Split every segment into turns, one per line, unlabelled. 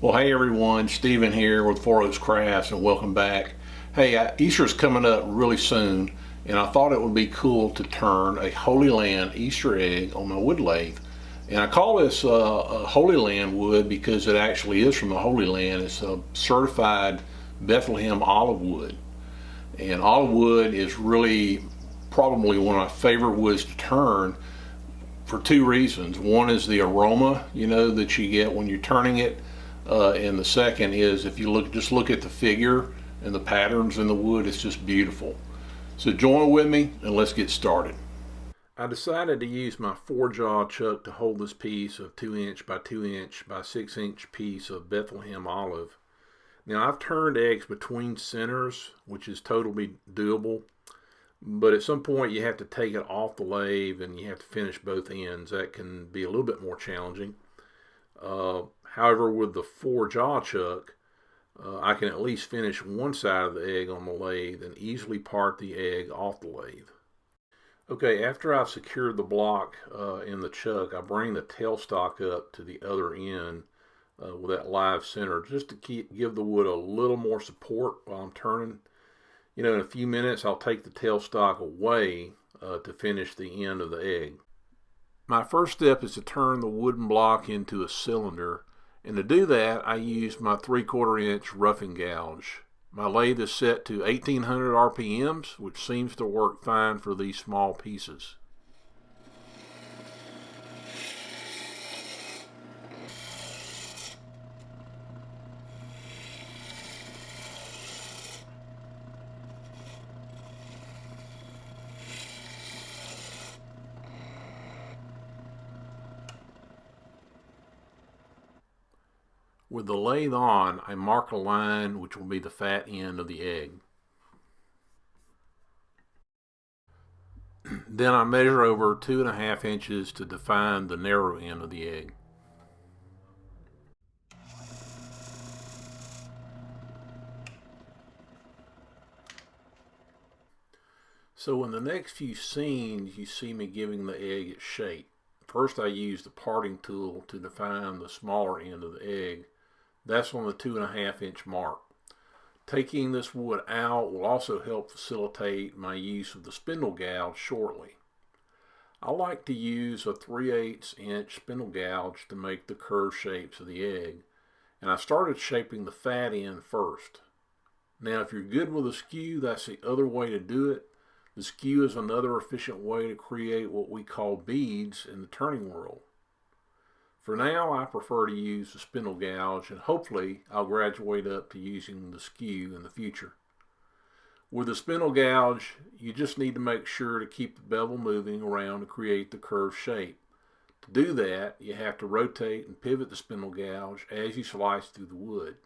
Well, hey everyone, Stephen here with Four Oaks Crafts, and welcome back. Hey, Easter's coming up really soon, and I thought it would be cool to turn a Holy Land Easter egg on my wood lathe. And I call this a Holy Land wood because it actually is from the Holy Land. It's a certified Bethlehem olive wood. And olive wood is really probably one of my favorite woods to turn for two reasons. One is the aroma, that you get when you're turning it. And the second is if you just look at the figure and the patterns in the wood, it's just beautiful. So join with me and let's get started. I decided to use my 4-jaw chuck to hold this piece of 2" by 2" by 6" piece of Bethlehem olive. Now I've turned eggs between centers, which is totally doable, but at some point you have to take it off the lathe and you have to finish both ends. That can be a little bit more challenging. However, with the 4-jaw chuck, I can at least finish one side of the egg on the lathe and easily part the egg off the lathe. Okay, after I've secured the block in the chuck, I bring the tailstock up to the other end with that live center just to give the wood a little more support while I'm turning. In a few minutes I'll take the tailstock away to finish the end of the egg. My first step is to turn the wooden block into a cylinder, and to do that I use my 3/4 inch roughing gouge. My lathe is set to 1800 RPMs, which seems to work fine for these small pieces. With the lathe on, I mark a line which will be the fat end of the egg. Then I measure over 2½ inches to define the narrow end of the egg. So in the next few scenes, you see me giving the egg its shape. First I use the parting tool to define the smaller end of the egg. That's on the 2½ inch mark. Taking this wood out will also help facilitate my use of the spindle gouge shortly. I like to use a 3/8 inch spindle gouge to make the curved shapes of the egg, and I started shaping the fat end first. Now if you're good with a skew, that's the other way to do it. The skew is another efficient way to create what we call beads in the turning world. For now, I prefer to use the spindle gouge, and hopefully I'll graduate up to using the skew in the future. With the spindle gouge, you just need to make sure to keep the bevel moving around to create the curved shape. To do that, you have to rotate and pivot the spindle gouge as you slice through the wood.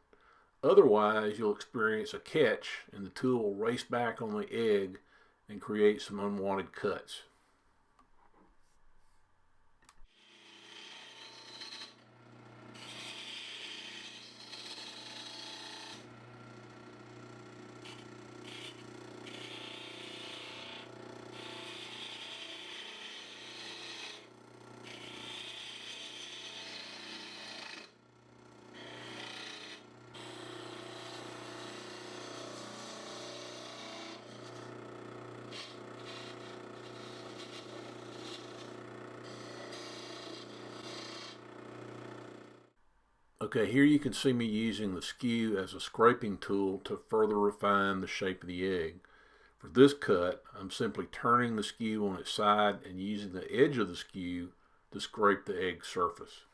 Otherwise, you'll experience a catch and the tool will race back on the egg and create some unwanted cuts. Okay, here you can see me using the skew as a scraping tool to further refine the shape of the egg. For this cut, I'm simply turning the skew on its side and using the edge of the skew to scrape the egg surface.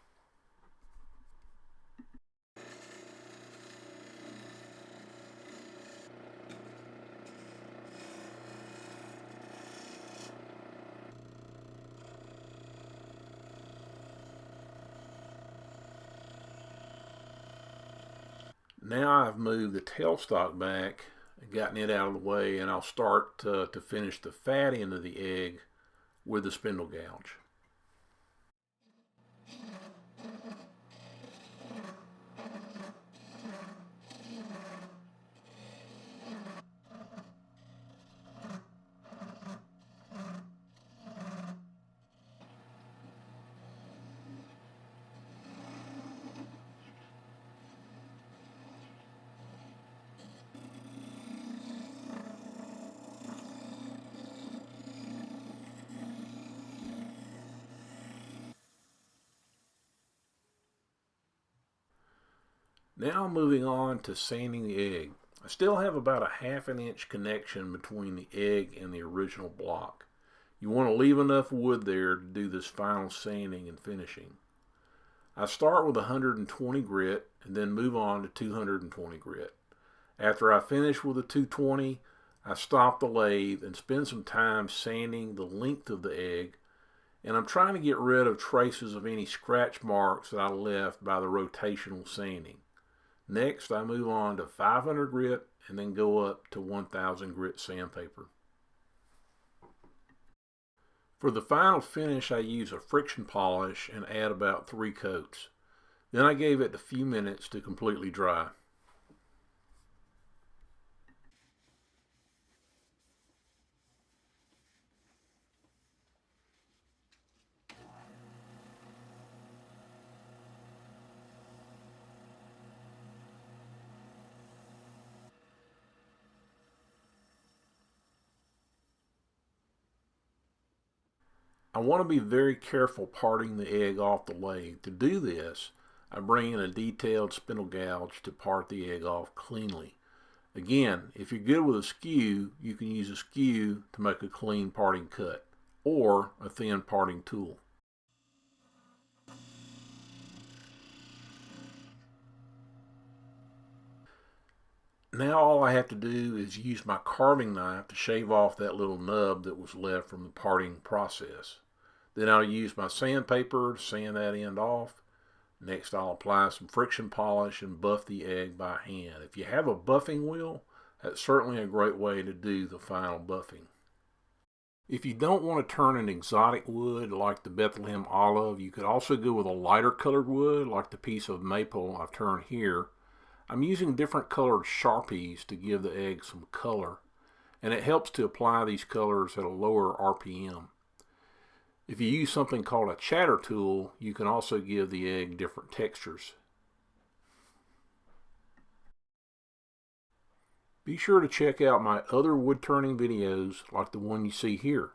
Now I've moved the tailstock back and gotten it out of the way, and I'll start to finish the fat end of the egg with the spindle gouge. Now moving on to sanding the egg. I still have about a 1/2 inch connection between the egg and the original block. You want to leave enough wood there to do this final sanding and finishing. I start with 120 grit and then move on to 220 grit. After I finish with the 220, I stop the lathe and spend some time sanding the length of the egg, and I'm trying to get rid of traces of any scratch marks that I left by the rotational sanding. Next, I move on to 500 grit and then go up to 1000 grit sandpaper. For the final finish, I use a friction polish and add about 3 coats. Then I gave it a few minutes to completely dry. I want to be very careful parting the egg off the lathe. To do this, I bring in a detailed spindle gouge to part the egg off cleanly. Again, if you're good with a skew, you can use a skew to make a clean parting cut, or a thin parting tool. Now all I have to do is use my carving knife to shave off that little nub that was left from the parting process. Then I'll use my sandpaper to sand that end off. Next I'll apply some friction polish and buff the egg by hand. If you have a buffing wheel, that's certainly a great way to do the final buffing. If you don't want to turn an exotic wood like the Bethlehem Olive, you could also go with a lighter colored wood like the piece of maple I've turned here. I'm using different colored Sharpies to give the egg some color, and it helps to apply these colors at a lower RPM. If you use something called a chatter tool, you can also give the egg different textures. Be sure to check out my other wood turning videos like the one you see here.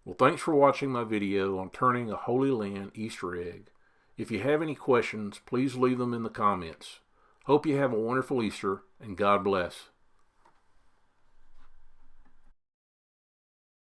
Well, thanks for watching my video on turning a Holy Land Easter egg. If you have any questions, please leave them in the comments. Hope you have a wonderful Easter, and God bless.